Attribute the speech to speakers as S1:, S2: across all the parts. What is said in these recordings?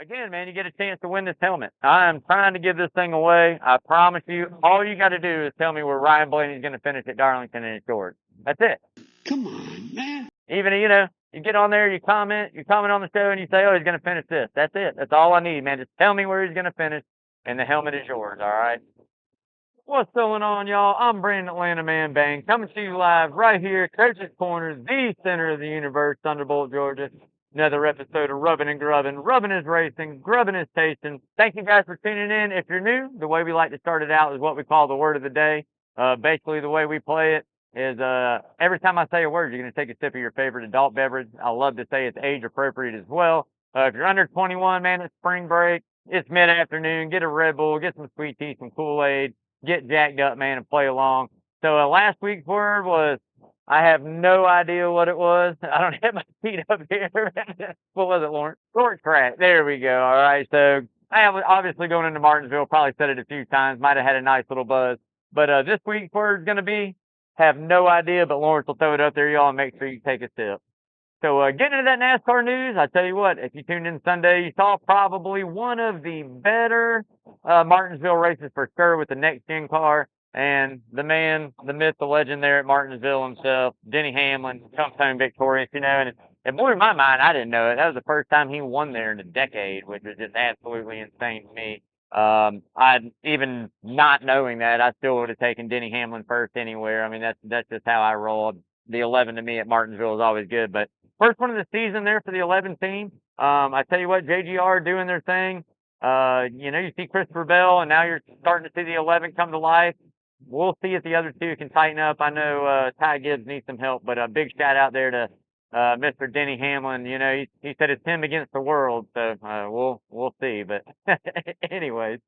S1: Again, man, you get a chance to win this helmet. I am trying to give this thing away. I promise you, all you got to do is tell me where Ryan Blaney's going to finish at Darlington and it's yours. That's it.
S2: Come on, man.
S1: Even, you get on there, you comment on the show, and you say, oh, he's going to finish this. That's it. That's all I need, man. Just tell me where he's going to finish, and the helmet is yours, all right? What's going on, y'all? I'm Brandon Atlanta Man Bang, coming to you live right here, Coach's Corner, the center of the universe, Thunderbolt, Georgia. Another episode of Rubbin' and Grubbin'. Rubbin' is racing, grubbin' is tasting. Thank you guys for tuning in. If you're new, the way we like to start it out is what we call the word of the day. Basically, the way we play it is every time I say a word, you're going to take a sip of your favorite adult beverage. I love to say it's age appropriate as well. If you're under 21, man, it's spring break. It's mid-afternoon. Get a Red Bull, get some sweet tea, some Kool-Aid, get jacked up, man, and play along. So last week's word was, I have no idea what it was. I don't have my feet up here. What was it, Lawrence? Short track. There we go. All right. So I have obviously going into Martinsville, probably said it a few times, might have had a nice little buzz. But this week's word is going to be, have no idea, but Lawrence will throw it up there, y'all, and make sure you take a sip. So getting into that NASCAR news, I tell you what, if you tuned in Sunday, you saw probably one of the better Martinsville races for sure with the next-gen car. And the man, the myth, the legend there at Martinsville himself, Denny Hamlin, comes home victorious, and it blew my mind. I didn't know it. That was the first time he won there in a decade, which was just absolutely insane to me. Even not knowing that, I still would have taken Denny Hamlin first anywhere. I mean, that's just how I roll. The 11 to me at Martinsville is always good. But first one of the season there for the 11 team. I tell you what, JGR doing their thing. You see Christopher Bell, and now you're starting to see the 11 come to life. We'll see if the other two can tighten up. I know Ty Gibbs needs some help, but a big shout out there to Mr. Denny Hamlin. He said it's him against the world, so we'll see. But anyways,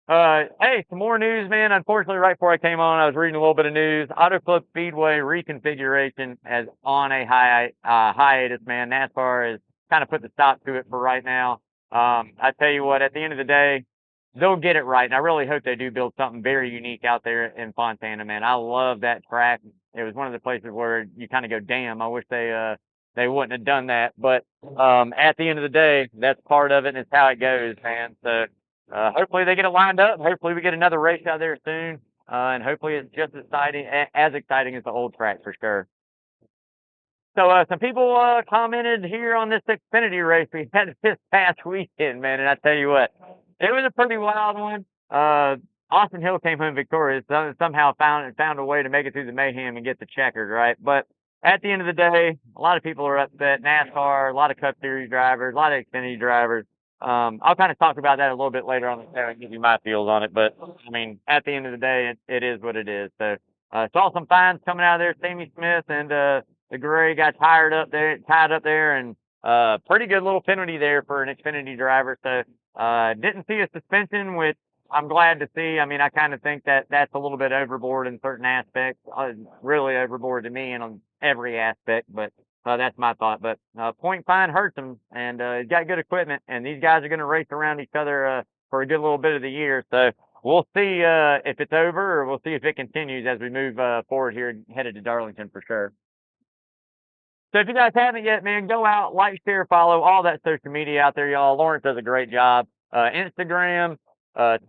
S1: hey, some more news, man. Unfortunately, right before I came on, I was reading a little bit of news. AutoClub Speedway reconfiguration is on a hiatus, man. NASCAR has kind of put the stop to it for right now. I tell you what, at the end of the day, they'll get it right, and I really hope they do build something very unique out there in Fontana, man. I love that track. It was one of the places where you kind of go, damn, I wish they wouldn't have done that. But at the end of the day, that's part of it, and it's how it goes, man. So hopefully they get it lined up. Hopefully we get another race out there soon, and hopefully it's just as exciting as the old track for sure. So some people commented here on this Xfinity race we had this past weekend, man, and I tell you what, it was a pretty wild one. Austin Hill came home victorious. Somehow found a way to make it through the mayhem and get the checkered, right? But at the end of the day, a lot of people are upset. NASCAR, a lot of Cup Series drivers, a lot of Xfinity drivers. I'll kind of talk about that a little bit later on the show and give you my feels on it. But, I mean, at the end of the day, it is what it is. So saw some fines coming out of there. Sammy Smith and the Gray got tied up there, and pretty good little penalty there for an Xfinity driver. So didn't see a suspension, which I'm glad to see. I mean, I kind of think that that's a little bit overboard in certain aspects, really overboard to me and on every aspect, but that's my thought. But point fine hurts him, and he's got good equipment, and these guys are going to race around each other for a good little bit of the year. So we'll see if it's over, or we'll see if it continues as we move forward here, headed to Darlington for sure. So if you guys haven't yet, man, go out, like, share, follow, all that social media out there, y'all. Lawrence does a great job. Instagram,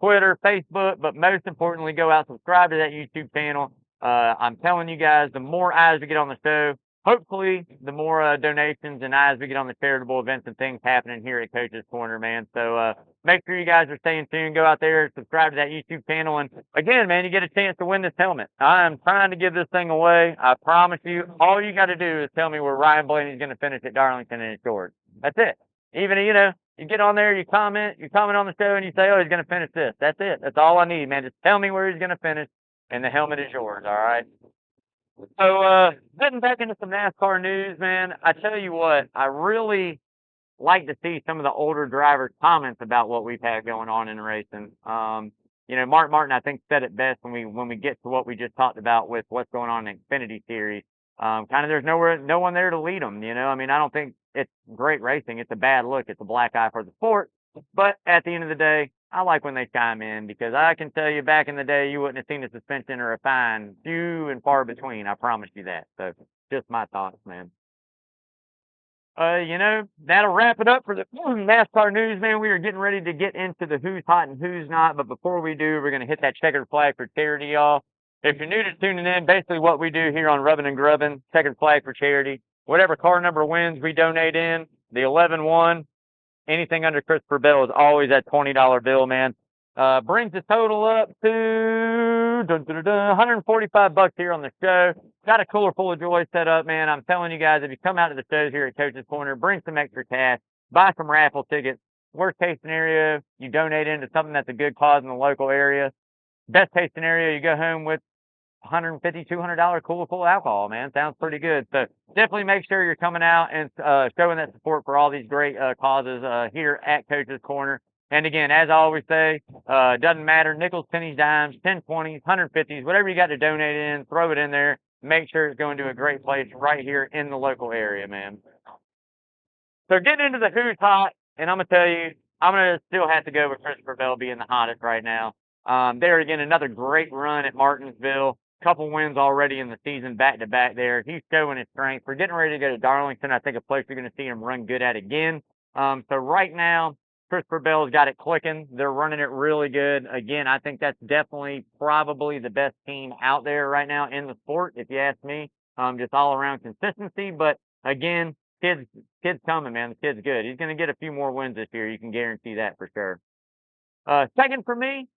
S1: Twitter, Facebook, but most importantly, go out, subscribe to that YouTube channel. I'm telling you guys, the more eyes we get on the show, hopefully the more donations and eyes we get on the charitable events and things happening here at Coach's Corner, man. So make sure you guys are staying tuned. Go out there, subscribe to that YouTube channel. And again, man, you get a chance to win this helmet. I am trying to give this thing away. I promise you, all you got to do is tell me where Ryan Blaney's going to finish at Darlington and it's yours. That's it. Even, you get on there, you comment on the show, and you say, oh, he's going to finish this. That's it. That's all I need, man. Just tell me where he's going to finish, and the helmet is yours, all right? So, getting back into some NASCAR news, man, I tell you what, I really like to see some of the older drivers' comments about what we've had going on in racing. Mark Martin, I think, said it best when we get to what we just talked about with what's going on in Xfinity Series. Kind of there's no one there to lead them, I mean, I don't think it's great racing. It's a bad look. It's a black eye for the sport. But at the end of the day, I like when they chime in, because I can tell you back in the day, you wouldn't have seen a suspension or a fine, few and far between. I promise you that. So just my thoughts, man. That'll wrap it up for the NASCAR news, man. We are getting ready to get into the who's hot and who's not. But before we do, we're going to hit that checkered flag for charity, y'all. If you're new to tuning in, basically what we do here on Rubbin' and Grubbin', checkered flag for charity. Whatever car number wins, we donate in. The 11-1, anything under Christopher Bell is always that $20 bill, man. Brings the total up to $145 here on the show. Got a cooler full of joy set up, man. I'm telling you guys, if you come out to the shows here at Coach's Corner, bring some extra cash, buy some raffle tickets. Worst case scenario, you donate into something that's a good cause in the local area. Best case scenario, you go home with $150, $200 cooler full of alcohol, man. Sounds pretty good. So definitely make sure you're coming out and showing that support for all these great causes here at Coach's Corner. And again, as I always say, doesn't matter, nickels, pennies, dimes, 10, 20s, 150s, whatever you got to donate in, throw it in there. Make sure it's going to a great place right here in the local area, man. So getting into the who's hot, and I'm going to tell you, I'm going to still have to go with Christopher Bell being the hottest right now. There again, another great run at Martinsville. Couple wins already in the season back-to-back there. He's showing his strength. We're getting ready to go to Darlington. I think a place you're going to see him run good at again. So right now, Christopher Bell's got it clicking. They're running it really good. Again, I think that's definitely probably the best team out there right now in the sport, if you ask me. Just all around consistency. But again, kid's coming, man. The kid's good. He's going to get a few more wins this year. You can guarantee that for sure. Second for me,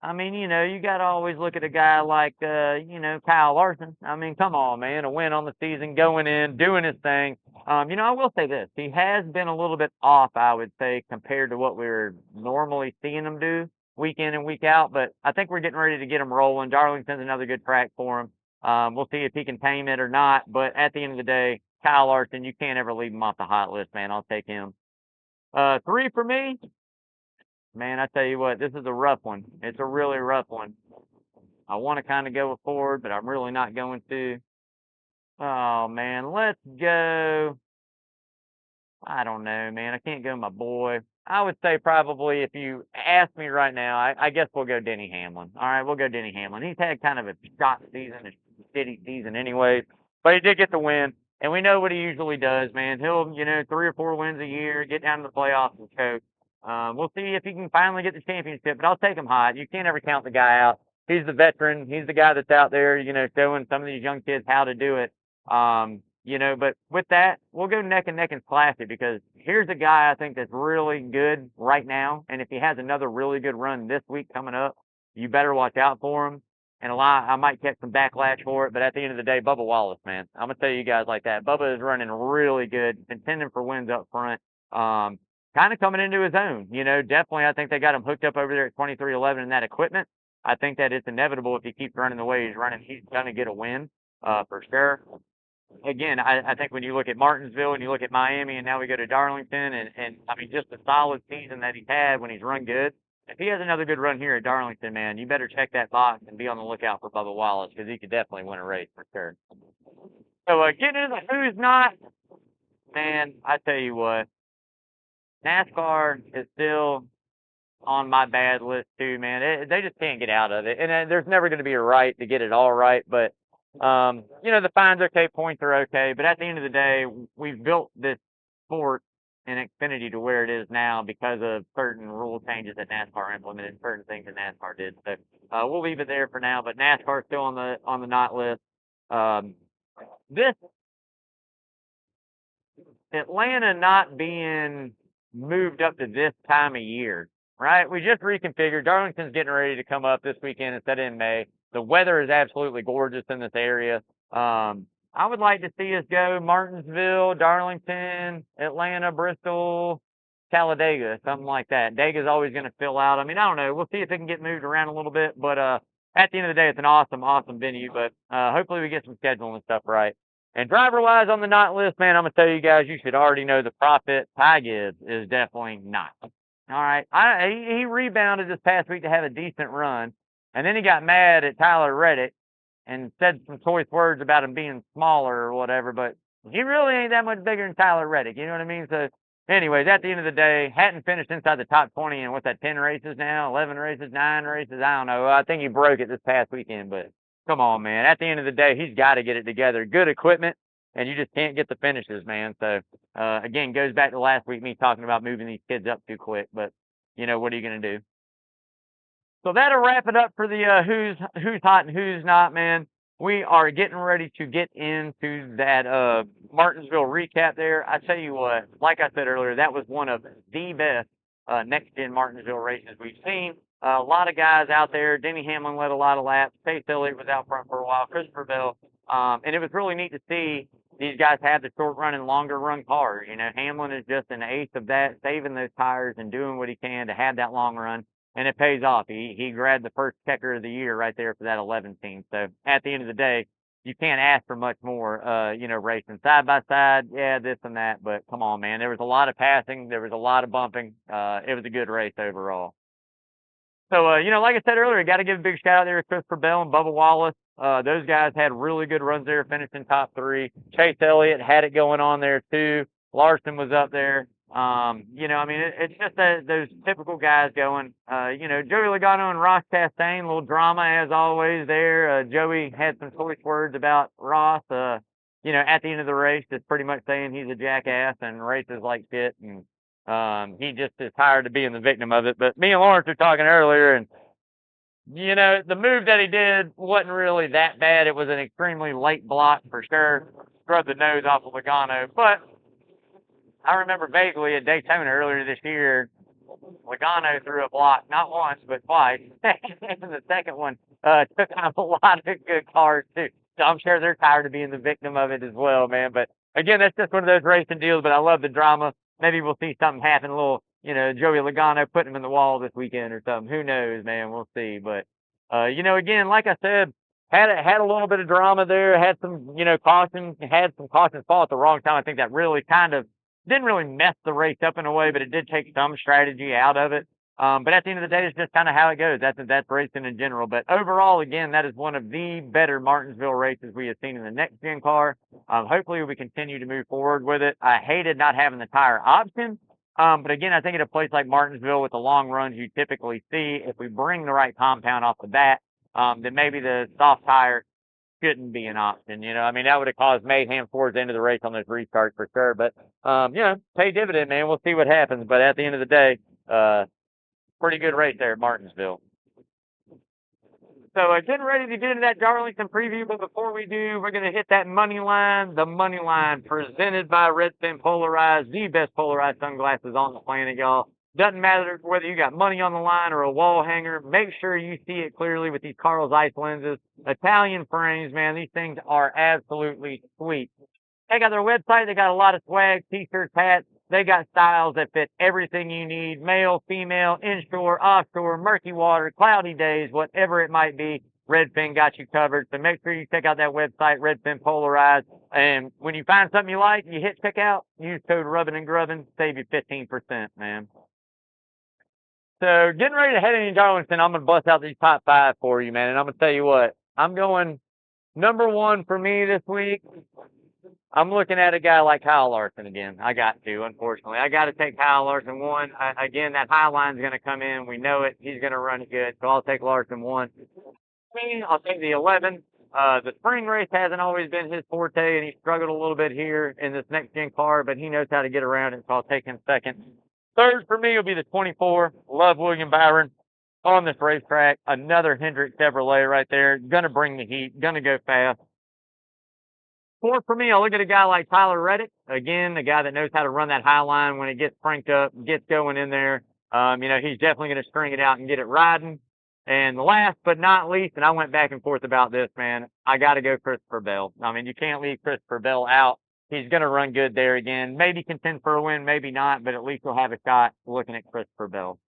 S1: I mean, you got to always look at a guy like, Kyle Larson. I mean, come on, man, a win on the season, going in, doing his thing. I will say this. He has been a little bit off, I would say, compared to what we're normally seeing him do week in and week out. But I think we're getting ready to get him rolling. Darlington's another good track for him. We'll see if he can tame it or not. But at the end of the day, Kyle Larson, you can't ever leave him off the hot list, man. I'll take him. 3 for me. Man, I tell you what, this is a rough one. It's a really rough one. I want to kind of go with Ford, but I'm really not going to. Oh, man, let's go. I don't know, man. I can't go my boy. I would say probably if you ask me right now, I guess we'll go Denny Hamlin. All right, we'll go Denny Hamlin. He's had kind of a shot season, a shitty season anyway, but he did get the win. And we know what he usually does, man. He'll, 3 or 4 wins a year, get down to the playoffs and choke. We'll see if he can finally get the championship, but I'll take him hot. You can't ever count the guy out. He's the veteran. He's the guy that's out there, showing some of these young kids how to do it. But with that, we'll go neck and slash it because here's a guy I think that's really good right now. And if he has another really good run this week coming up, you better watch out for him. And I might catch some backlash for it, but at the end of the day, Bubba Wallace, man. I'm going to tell you guys like that. Bubba is running really good, contending for wins up front. Kind of coming into his own, definitely I think they got him hooked up over there at 2311 in that equipment. I think that it's inevitable if he keeps running the way he's running, he's going to get a win for sure. Again, I think when you look at Martinsville and you look at Miami and now we go to Darlington and I mean, just the solid season that he's had when he's run good. If he has another good run here at Darlington, man, you better check that box and be on the lookout for Bubba Wallace because he could definitely win a race for sure. So getting into the who's not, man, I tell you what. NASCAR is still on my bad list too, man. They just can't get out of it, and there's never going to be a right to get it all right. But the fines okay, points are okay, but at the end of the day, we've built this sport and Xfinity to where it is now because of certain rule changes that NASCAR implemented, certain things that NASCAR did. So we'll leave it there for now. But NASCAR is still on the not list. This Atlanta not being moved up to this time of year, right? We just reconfigured. Darlington's getting ready to come up this weekend instead of in May. The weather is absolutely gorgeous in this area. I would like to see us go Martinsville, Darlington, Atlanta, Bristol, Talladega, something like that. Dega's always going to fill out. I mean, I don't know. We'll see if it can get moved around a little bit. But at the end of the day, it's an awesome venue. But hopefully we get some scheduling and stuff right. And driver-wise on the not list, man, I'm going to tell you guys, you should already know the prophet, Ty Gibbs, is definitely not. All right. He rebounded this past week to have a decent run, and then he got mad at Tyler Reddick and said some choice words about him being smaller or whatever, but he really ain't that much bigger than Tyler Reddick, you know what I mean? So, anyways, at the end of the day, hadn't finished inside the top 20 in, what's that, 10 races now, 11 races, 9 races, I don't know. I think he broke it this past weekend, but come on, man. At the end of the day, he's got to get it together. Good equipment. and you just can't get the finishes, man. So again, goes back to last week, me talking about moving these kids up too quick, but what are you gonna do? So that'll wrap it up for the who's hot and who's not, man. We are getting ready to get into that Martinsville recap there. I tell you what, like I said earlier, that was one of the best next gen Martinsville races we've seen. A lot of guys out there. Denny Hamlin led a lot of laps. Chase Elliott was out front for a while. Christopher Bell, and it was really neat to see these guys have the short run and longer run cars. Hamlin is just an ace of that, saving those tires and doing what he can to have that long run. And it pays off. He grabbed the first checker of the year right there for that 11 team. So at the end of the day, you can't ask for much more, racing side by side. Yeah, this and that, but come on, man. There was a lot of passing. There was a lot of bumping. It was a good race overall. So, like I said earlier, got to give a big shout out there to Christopher Bell and Bubba Wallace. Those guys had really good runs there, finishing top 3. Chase Elliott had it going on there too. Larson was up there. It's just those typical guys going. Joey Logano and Ross Chastain, a little drama as always there. Joey had some choice words about Ross. At the end of the race, just pretty much saying he's a jackass and races like shit, and he just is tired of being the victim of it. But me and Lawrence were talking earlier, and the move that he did wasn't really that bad. It was an extremely late block for sure. Scrubbed the nose off of Logano, but I remember vaguely at Daytona earlier this year, Logano threw a block, not once, but twice. And the second one took out a lot of good cars, too. So I'm sure they're tired of being the victim of it as well, man. But again, that's just one of those racing deals, but I love the drama. Maybe we'll see something happen, a little, Joey Logano putting him in the wall this weekend or something. Who knows, man? We'll see. But, again, like I said, had a little bit of drama there, had some, caution, had some cautions fall at the wrong time. I think that really kind of didn't really mess the race up in a way, but it did take some strategy out of it. But at the end of the day, it's just kind of how it goes. That's racing in general. But overall, again, that is one of the better Martinsville races we have seen in the next gen car. Hopefully we continue to move forward with it. I hated not having the tire option. But again, I think at a place like Martinsville with the long runs you typically see, if we bring the right compound off the bat, then maybe the soft tire shouldn't be an option. That would have caused mayhem towards the end of the race on those restarts for sure. But, pay dividend, man. We'll see what happens. But at the end of the day, pretty good race there at Martinsville. So getting ready to get into that Darlington preview. But before we do, we're going to hit that money line. The money line presented by Redfin Polarized, the best polarized sunglasses on the planet, y'all. Doesn't matter whether you got money on the line or a wall hanger. Make sure you see it clearly with these Carl Zeiss lenses. Italian frames, man. These things are absolutely sweet. Check out their website. They got a lot of swag, t-shirts, hats. They got styles that fit everything you need. Male, female, inshore, offshore, murky water, cloudy days, whatever it might be. Redfin got you covered. So make sure you check out that website, Redfin Polarized. And when you find something you like, you hit checkout, use code Rubbin' and Grubbin, save you 15%, man. So getting ready to head into Darlington, I'm going to bust out these top 5 for you, man. And I'm going to tell you what, I'm going number 1 for me this week. I'm looking at a guy like Kyle Larson again. I got to, unfortunately. I got to take Kyle Larson 1. Again, that high line's going to come in. We know it. He's going to run it good. So I'll take Larson 1. I'll take the 11. The spring race hasn't always been his forte, and he struggled a little bit here in this next-gen car, but he knows how to get around it, so I'll take him 2nd. 3rd for me will be the 24. Love William Byron on this racetrack. Another Hendrick Chevrolet right there. Gonna bring the heat. Gonna go fast. 4th for me, I'll look at a guy like Tyler Reddick. Again, a guy that knows how to run that high line when it gets cranked up, gets going in there. He's definitely going to string it out and get it riding. And last but not least, and I went back and forth about this, man, I got to go Christopher Bell. You can't leave Christopher Bell out. He's going to run good there again. Maybe contend for a win, maybe not, but at least he'll have a shot looking at Christopher Bell.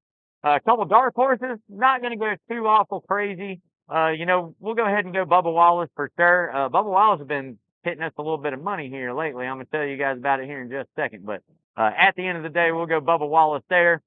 S1: A couple dark horses, not going to go too awful crazy. We'll go ahead and go Bubba Wallace for sure. Bubba Wallace has been hitting us a little bit of money here lately. I'm going to tell you guys about it here in just a second. But at the end of the day, we'll go Bubba Wallace there.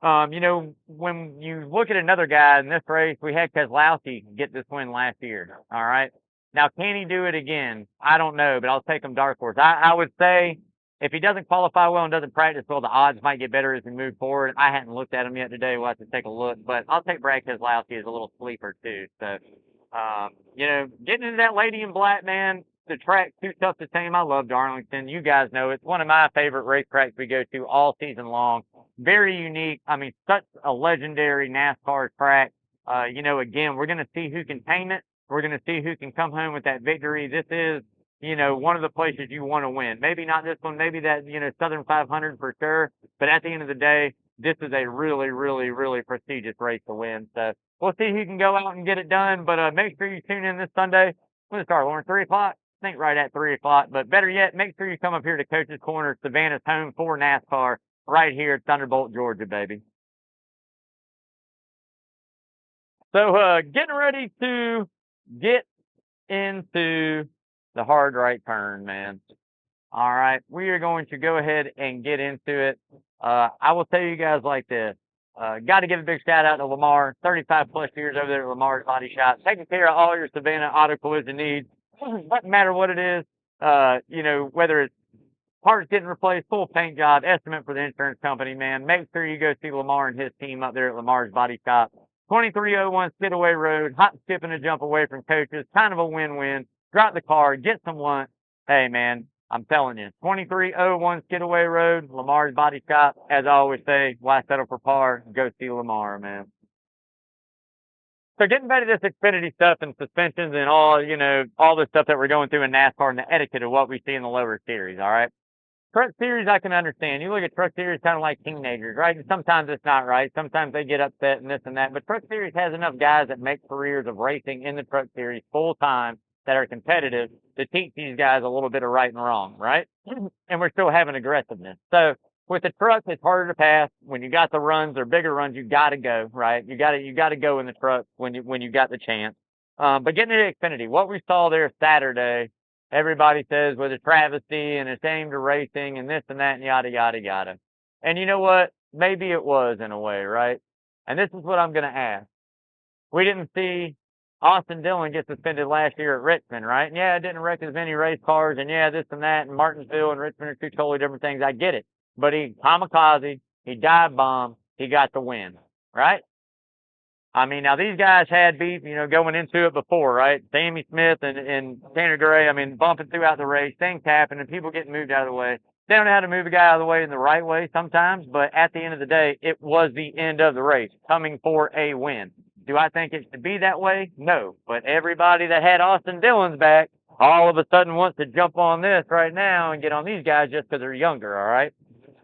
S1: When you look at another guy in this race, we had Keselowski get this win last year. All right. Now, can he do it again? I don't know, but I'll take him dark horse. I would say if he doesn't qualify well and doesn't practice well, the odds might get better as we move forward. I hadn't looked at him yet today. We'll have to take a look. But I'll take Brad Keselowski as a little sleeper, too. So, getting into that lady in black, man, The track's too tough to tame. I love Darlington. You guys know it's one of my favorite racetracks we go to all season long. Very unique. I mean, such a legendary NASCAR track. Again, we're going to see who can tame it. We're going to see who can come home with that victory. This is, one of the places you want to win. Maybe not this one, maybe that, Southern 500 for sure. But at the end of the day, this is a really, really, really prestigious race to win. So we'll see who can go out and get it done. But make sure you tune in this Sunday. When does it start, Lauren? 3 o'clock? I think right at 3 o'clock. But better yet, make sure you come up here to Coach's Corner, Savannah's home for NASCAR, right here at Thunderbolt, Georgia, baby. So getting ready to get into the hard right turn, man. All right, we are going to go ahead and get into it. I will tell you guys like this. Got to give a big shout out to Lamar, 35 plus years over there at Lamar's Body Shop, taking care of all your Savannah auto collision needs. Doesn't matter what it is, whether it's parts getting replaced, full paint job, estimate for the insurance company, man. Make sure you go see Lamar and his team up there at Lamar's Body Shop. 2301 Skidaway Road, hot skip and a jump away from Coaches, kind of a win-win. Drop the car, get some lunch. Hey, man, I'm telling you, 2301 Skidaway Road, Lamar's Body Shop. As I always say, why settle for par? Go see Lamar, man. So getting back to this Xfinity stuff and suspensions and all the stuff that we're going through in NASCAR and the etiquette of what we see in the lower series, all right? Truck series, I can understand. You look at truck series kind of like teenagers, right? And sometimes it's not right. Sometimes they get upset and this and that. But truck series has enough guys that make careers of racing in the truck series full time that are competitive to teach these guys a little bit of right and wrong, right? And we're still having aggressiveness. So with the trucks, it's harder to pass. When you got the runs or bigger runs, you got to go, right? You got to go in the truck when you got the chance. But getting to Xfinity, what we saw there Saturday, everybody says was a travesty and it's aimed at racing and this and that and yada yada yada. And you know what? Maybe it was in a way, right? And this is what I'm going to ask. We didn't see Austin Dillon get suspended last year at Richmond, right? And yeah, it didn't wreck as many race cars, and yeah, this and that, and Martinsville and Richmond are two totally different things. I get it. But he kamikaze, he dive bombed, he got the win, right? I mean, now these guys had beef, going into it before, right? Sammy Smith and Tanner Gray, bumping throughout the race, things happen, and people getting moved out of the way. They don't know how to move a guy out of the way in the right way sometimes, but at the end of the day, it was the end of the race, coming for a win. Do I think it should be that way? No. But everybody that had Austin Dillon's back all of a sudden wants to jump on this right now and get on these guys just because they're younger, all right?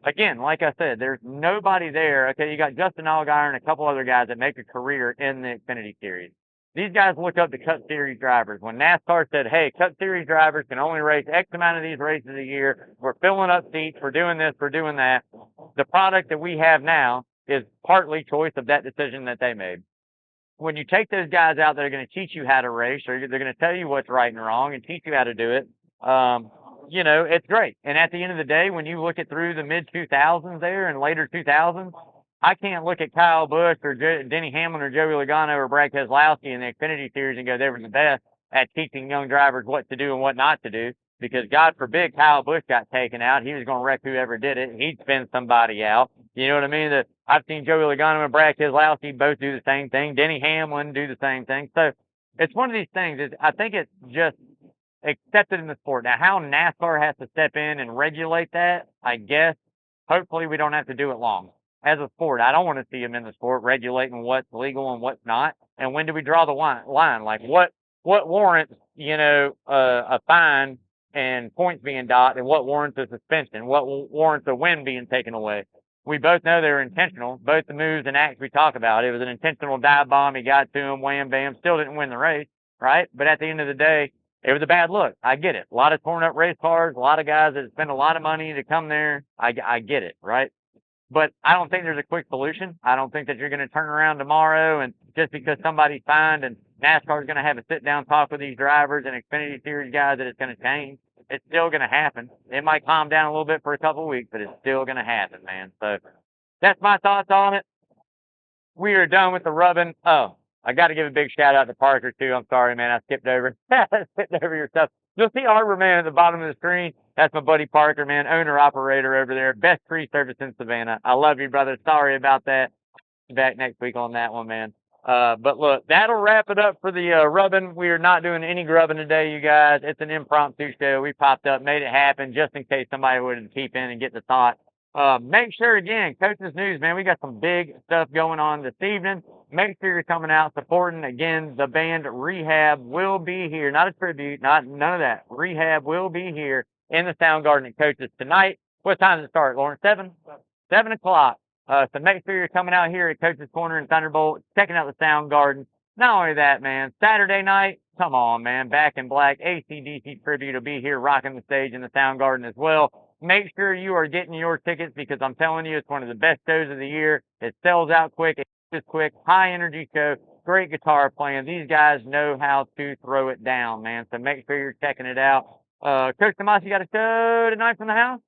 S1: Again, like I said, there's nobody there. Okay, you got Justin Allgaier and a couple other guys that make a career in the Xfinity Series. These guys look up to Cup Series drivers. When NASCAR said, hey, Cup Series drivers can only race X amount of these races a year, we're filling up seats, we're doing this, we're doing that. The product that we have now is partly choice of that decision that they made. When you take those guys out that are going to teach you how to race, or they're going to tell you what's right and wrong and teach you how to do it, it's great. And at the end of the day, when you look at through the mid-2000s there and later 2000s, I can't look at Kyle Busch or Denny Hamlin or Joey Logano or Brad Keselowski in the Xfinity Series and go, they were the best at teaching young drivers what to do and what not to do. Because God forbid Kyle Busch got taken out. He was going to wreck whoever did it. He'd spin somebody out. You know what I mean? I've seen Joey Logano and Brad Keselowski both do the same thing. Denny Hamlin do the same thing. So it's one of these things. I think it's just accepted in the sport. Now, how NASCAR has to step in and regulate that, I guess, hopefully we don't have to do it long. As a sport, I don't want to see them in the sport regulating what's legal and what's not. And when do we draw the line? Like what warrants, a fine and points being docked, and what warrants a suspension? What warrants a win being taken away? We both know they were intentional. Both the moves and acts we talk about. It was an intentional dive bomb. He got to him, wham, bam. Still didn't win the race, right? But at the end of the day, it was a bad look. I get it. A lot of torn up race cars, a lot of guys that spend a lot of money to come there. I get it, right? But I don't think there's a quick solution. I don't think that you're going to turn around tomorrow and just because somebody's fined and NASCAR is going to have a sit-down talk with these drivers and Xfinity Series guys that it's going to change. It's still going to happen. It might calm down a little bit for a couple of weeks, but it's still going to happen, man. So that's my thoughts on it. We are done with the rubbing. Oh, I got to give a big shout out to Parker too. I'm sorry, man. I skipped over your stuff. You'll see Arbor Man at the bottom of the screen. That's my buddy Parker, man, owner operator over there. Best tree service in Savannah. I love you, brother. Sorry about that. Back next week on that one, man. But look, that'll wrap it up for the rubbing. We are not doing any grubbing today, you guys. It's an impromptu show. We popped up, made it happen, just in case somebody would keep in and get the thought. Make sure, again, Coach's News, man, we got some big stuff going on this evening. Make sure you're coming out supporting. Again, the band Rehab will be here. Not a tribute, none of that. Rehab will be here in the Sound Garden at Coach's tonight. What time does it start, Lauren? 7? 7 o'clock. So make sure you're coming out here at Coach's Corner in Thunderbolt, checking out the Sound Garden. Not only that, man, Saturday night, come on, man, Back in Black, AC/DC Tribute will be here rocking the stage in the Sound Garden as well. Make sure you are getting your tickets because I'm telling you, it's one of the best shows of the year. It sells out quick, it's quick, high energy show, great guitar playing. These guys know how to throw it down, man. So make sure you're checking it out. Coach Tomas, you got a show tonight from the house?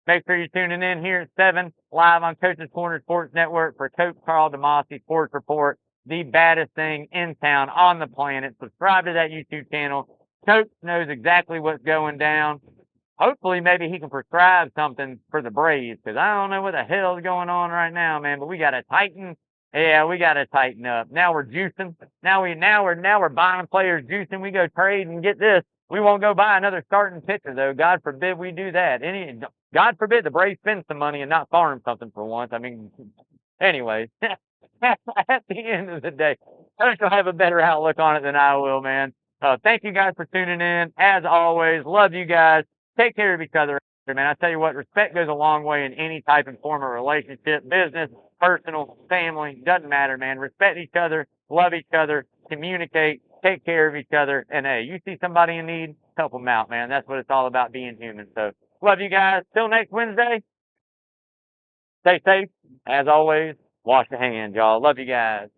S1: Make sure you're tuning in here at 7, live on Coach's Corner Sports Network for Coach Carl DeMasi Sports Report, the baddest thing in town on the planet. Subscribe to that YouTube channel. Coach knows exactly what's going down. Hopefully, maybe he can prescribe something for the Braves, because I don't know what the hell is going on right now, man. But we got to tighten. Yeah, we got to tighten up. Now we're juicing. Now we're buying players, juicing. We go trade and get this. We won't go buy another starting pitcher, though. God forbid we do that. God forbid the Braves spend some money and not farm something for once. I mean, anyways, at the end of the day, Coach will have a better outlook on it than I will, man. Thank you guys for tuning in. As always, love you guys. Take care of each other, man. I tell you what, respect goes a long way in any type and form of relationship, business, personal, family, doesn't matter, man. Respect each other, love each other, communicate, take care of each other, and hey, you see somebody in need, help them out, man. That's what it's all about, being human. So, love you guys. Till next Wednesday, stay safe. As always, wash your hands, y'all. Love you guys.